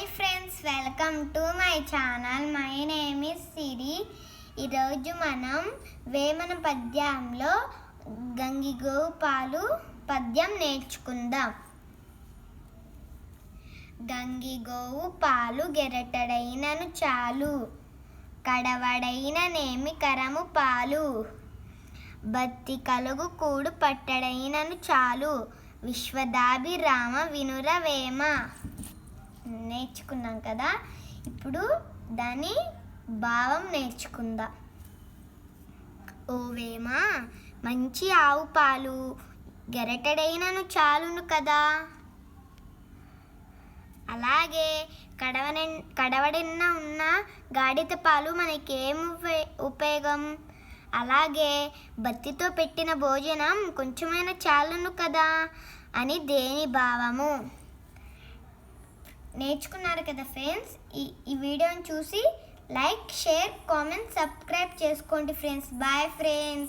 Hi friends, welcome to my channel. My name is Siri. ఈరోజు మనం వేమన పద్యంలో గంగిగోవు పాలు పద్యం నేర్చుకుందాం. గంగిగోవు పాలు గెరటడైనను చాలు, కడవడైన నేమి కరము పాలు. బత్తి కలుగు కూడు పట్టడైనను చాలు, విశ్వదాభిరామ వినురవేమ. నేర్చుకున్నాం కదా, ఇప్పుడు దాని భావం నేర్చుకుందాం. ఓ వేమ, మంచి ఆవు పాలు గెరటడైనను చాలును కదా, అలాగే కడవడన్న ఉన్న గాడిద పాలు మనకేం ఉపయోగం, అలాగే బత్తితో పెట్టిన భోజనం కొంచెమైనా చాలును కదా అని దేని భావము. నేర్చుకున్నారు కదా ఫ్రెండ్స్. ఈ వీడియోని చూసి లైక్, షేర్, కామెంట్, సబ్స్క్రైబ్ చేసుకోండి ఫ్రెండ్స్. Bye friends.